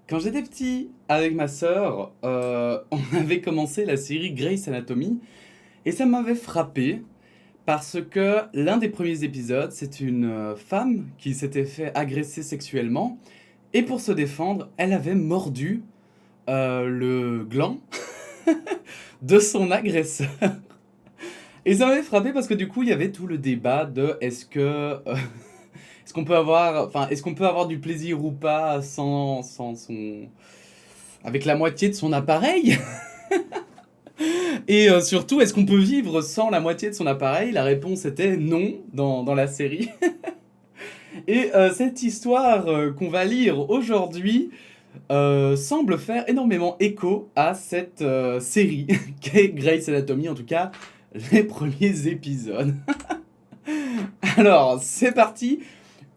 Quand j'étais petit, avec ma sœur, on avait commencé la série Grey's Anatomy et ça m'avait frappé parce que l'un des premiers épisodes, c'est une femme qui s'était fait agresser sexuellement et pour se défendre, elle avait mordu le gland de son agresseur. Et ça m'avait frappé parce que du coup, il y avait tout le débat de est-ce qu'on peut avoir, enfin, est-ce qu'on peut avoir du plaisir ou pas sans son, avec la moitié de son appareil. Et surtout, est-ce qu'on peut vivre sans la moitié de son appareil? La réponse était non dans la série. Et cette histoire qu'on va lire aujourd'hui semble faire énormément écho à cette série qu'est Grey's Anatomy, en tout cas les premiers épisodes. Alors, c'est parti.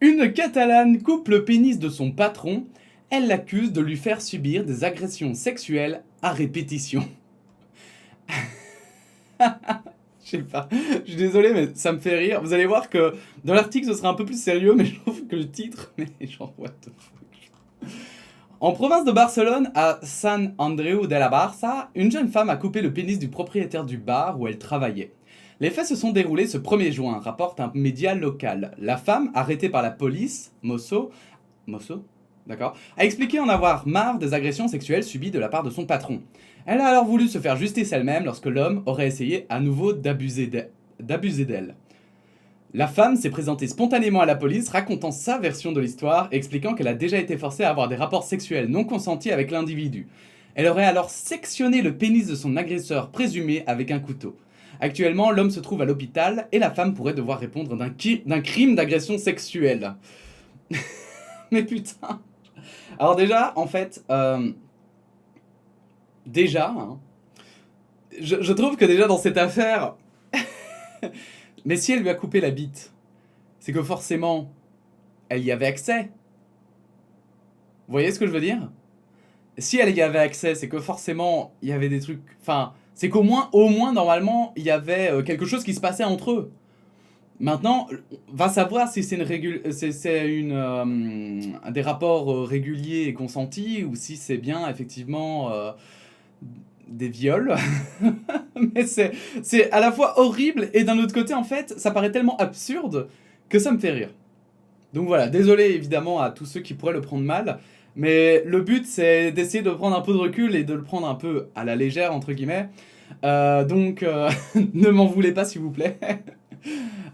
Une Catalane coupe le pénis de son patron. Elle l'accuse de lui faire subir des agressions sexuelles à répétition. Je sais pas, je suis désolé, mais ça me fait rire. Vous allez voir que dans l'article, ce sera un peu plus sérieux, mais je trouve que le titre, mais genre, what the fuck. En province de Barcelone, à San Andreu de la Barça, une jeune femme a coupé le pénis du propriétaire du bar où elle travaillait. Les faits se sont déroulés ce 1er juin, rapporte un média local. La femme, arrêtée par la police, Mosso, d'accord, a expliqué en avoir marre des agressions sexuelles subies de la part de son patron. Elle a alors voulu se faire justice elle-même lorsque l'homme aurait essayé à nouveau d'abuser d'elle. La femme s'est présentée spontanément à la police, racontant sa version de l'histoire, expliquant qu'elle a déjà été forcée à avoir des rapports sexuels non consentis avec l'individu. Elle aurait alors sectionné le pénis de son agresseur présumé avec un couteau. Actuellement, l'homme se trouve à l'hôpital et la femme pourrait devoir répondre d'un crime d'agression sexuelle. Mais putain. Alors déjà, en fait, hein, je trouve que déjà dans cette affaire, mais si elle lui a coupé la bite, c'est que forcément, elle y avait accès. Vous voyez ce que je veux dire? Si elle y avait accès, c'est que forcément, il y avait des trucs... Enfin, c'est au moins, normalement, il y avait quelque chose qui se passait entre eux. Maintenant, va savoir si des rapports réguliers et consentis ou si c'est bien effectivement des viols. Mais c'est à la fois horrible et d'un autre côté, en fait, ça paraît tellement absurde que ça me fait rire. Donc voilà, désolé évidemment à tous ceux qui pourraient le prendre mal, mais le but c'est d'essayer de prendre un peu de recul et de le prendre un peu à la légère, entre guillemets. Donc, ne m'en voulez pas s'il vous plaît.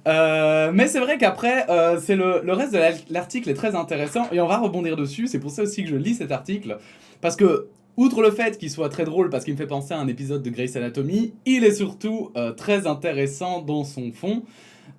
Mais c'est vrai qu'après, c'est le reste de l'article est très intéressant et on va rebondir dessus. C'est pour ça aussi que je lis cet article. Parce que, outre le fait qu'il soit très drôle parce qu'il me fait penser à un épisode de Grey's Anatomy, il est surtout très intéressant dans son fond.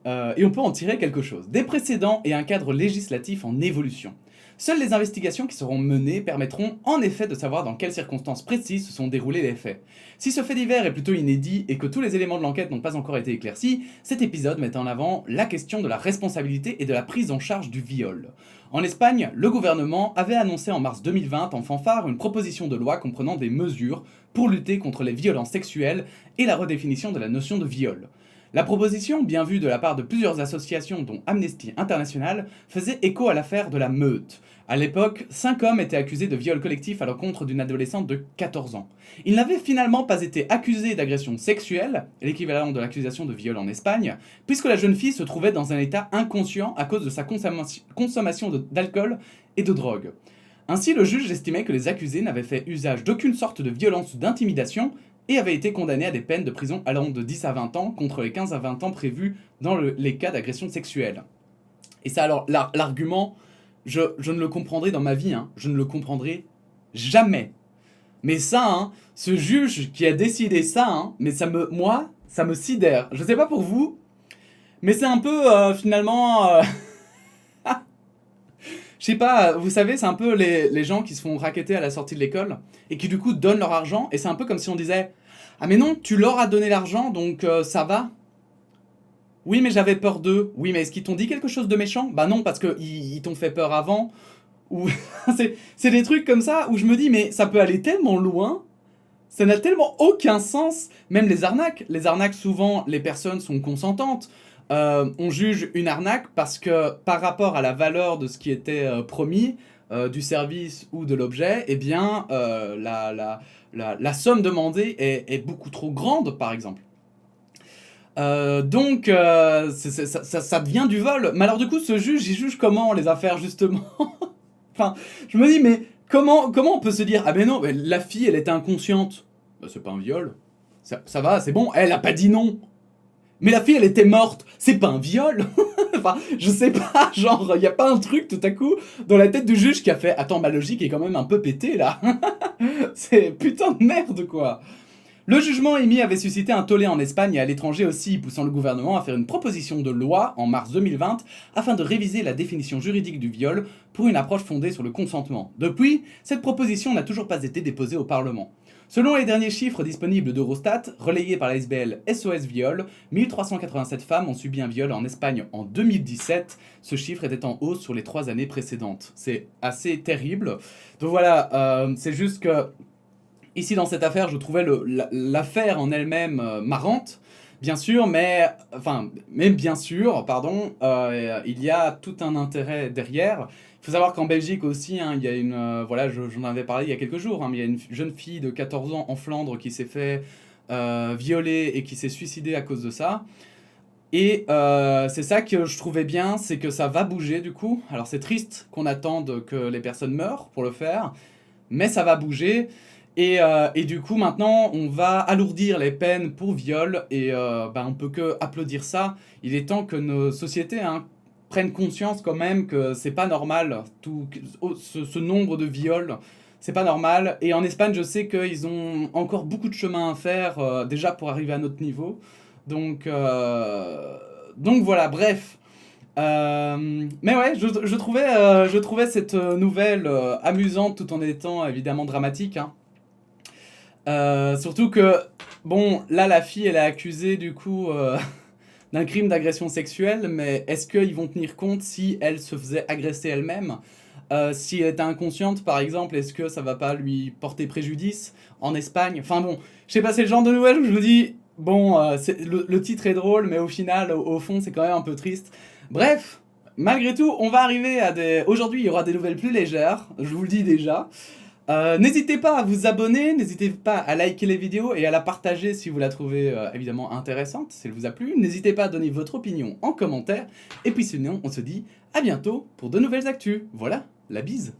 Et on peut en tirer quelque chose. Des précédents et un cadre législatif en évolution. Seules les investigations qui seront menées permettront en effet de savoir dans quelles circonstances précises se sont déroulés les faits. Si ce fait divers est plutôt inédit et que tous les éléments de l'enquête n'ont pas encore été éclaircis, cet épisode met en avant la question de la responsabilité et de la prise en charge du viol. En Espagne, le gouvernement avait annoncé en mars 2020 en fanfare une proposition de loi comprenant des mesures pour lutter contre les violences sexuelles et la redéfinition de la notion de viol. La proposition, bien vue de la part de plusieurs associations dont Amnesty International, faisait écho à l'affaire de la Meute. À l'époque, 5 hommes étaient accusés de viol collectif à l'encontre d'une adolescente de 14 ans. Ils n'avaient finalement pas été accusés d'agression sexuelle, l'équivalent de l'accusation de viol en Espagne, puisque la jeune fille se trouvait dans un état inconscient à cause de sa consommation d'alcool et de drogue. Ainsi, le juge estimait que les accusés n'avaient fait usage d'aucune sorte de violence ou d'intimidation et avaient été condamnés à des peines de prison allant de 10 à 20 ans contre les 15 à 20 ans prévus dans les cas d'agression sexuelle. Et ça alors, l'argument, je ne le comprendrai dans ma vie, hein, je ne le comprendrai jamais. Mais ça, hein, ce juge qui a décidé ça, hein, mais moi, ça me sidère. Je sais pas pour vous, mais c'est un peu finalement... je sais pas, vous savez, c'est un peu les gens qui se font racketter à la sortie de l'école et qui du coup donnent leur argent et c'est un peu comme si on disait ah mais non, tu leur as donné l'argent donc ça va. Oui mais j'avais peur d'eux. Oui mais est-ce qu'ils t'ont dit quelque chose de méchant? Bah non parce que ils t'ont fait peur avant. Ou c'est des trucs comme ça où je me dis mais ça peut aller tellement loin. Ça n'a tellement aucun sens. Même les arnaques. Les arnaques, souvent, les personnes sont consentantes. On juge une arnaque parce que par rapport à la valeur de ce qui était promis, du service ou de l'objet, eh bien, la somme demandée est beaucoup trop grande, par exemple. Donc, ça devient du vol. Mais alors, du coup, ce juge, il juge comment les affaires, justement? Enfin, je me dis, mais comment on peut se dire, ah ben non, mais la fille, elle était inconsciente. Bah, c'est pas un viol. Ça va, c'est bon, elle a pas dit non. Mais la fille, elle était morte. C'est pas un viol. Enfin, je sais pas, genre, y a pas un truc tout à coup dans la tête du juge qui a fait, attends, ma logique est quand même un peu pétée là. C'est putain de merde, quoi. Le jugement émis avait suscité un tollé en Espagne et à l'étranger aussi, poussant le gouvernement à faire une proposition de loi en mars 2020 afin de réviser la définition juridique du viol pour une approche fondée sur le consentement. Depuis, cette proposition n'a toujours pas été déposée au Parlement. Selon les derniers chiffres disponibles d'Eurostat, relayés par la SBL SOS Viol, 1387 femmes ont subi un viol en Espagne en 2017. Ce chiffre était en hausse sur les 3 années précédentes. C'est assez terrible. Donc voilà, c'est juste que ici, dans cette affaire, je trouvais l'affaire en elle-même marrante, bien sûr, mais bien sûr, pardon, il y a tout un intérêt derrière. Il faut savoir qu'en Belgique aussi, hein, il y a une, voilà, j'en avais parlé il y a quelques jours, hein, mais il y a une jeune fille de 14 ans en Flandre qui s'est fait violer et qui s'est suicidée à cause de ça. Et c'est ça que je trouvais bien, c'est que ça va bouger du coup. Alors c'est triste qu'on attende que les personnes meurent pour le faire, mais ça va bouger. Et du coup, maintenant, on va alourdir les peines pour viol, et on peut que applaudir ça. Il est temps que nos sociétés prennent conscience quand même que c'est pas normal, ce nombre de viols, c'est pas normal. Et en Espagne, je sais qu'ils ont encore beaucoup de chemin à faire, déjà pour arriver à notre niveau. Donc, donc voilà, bref. Mais ouais, je trouvais cette nouvelle amusante tout en étant évidemment dramatique, hein. Surtout que, bon, là, la fille, elle est accusée, du coup, d'un crime d'agression sexuelle, mais est-ce qu'ils vont tenir compte si elle se faisait agresser elle-même? Si elle était inconsciente, par exemple, est-ce que ça va pas lui porter préjudice en Espagne? Enfin bon, je sais pas, c'est le genre de nouvelles où je me dis, bon, le titre est drôle, mais au final, au fond, c'est quand même un peu triste. Bref, malgré tout, on va arriver à des... Aujourd'hui, il y aura des nouvelles plus légères, je vous le dis déjà. N'hésitez pas à vous abonner, n'hésitez pas à liker les vidéos et à la partager si vous la trouvez évidemment intéressante, si elle vous a plu. N'hésitez pas à donner votre opinion en commentaire. Et puis sinon, on se dit à bientôt pour de nouvelles actus. Voilà, la bise.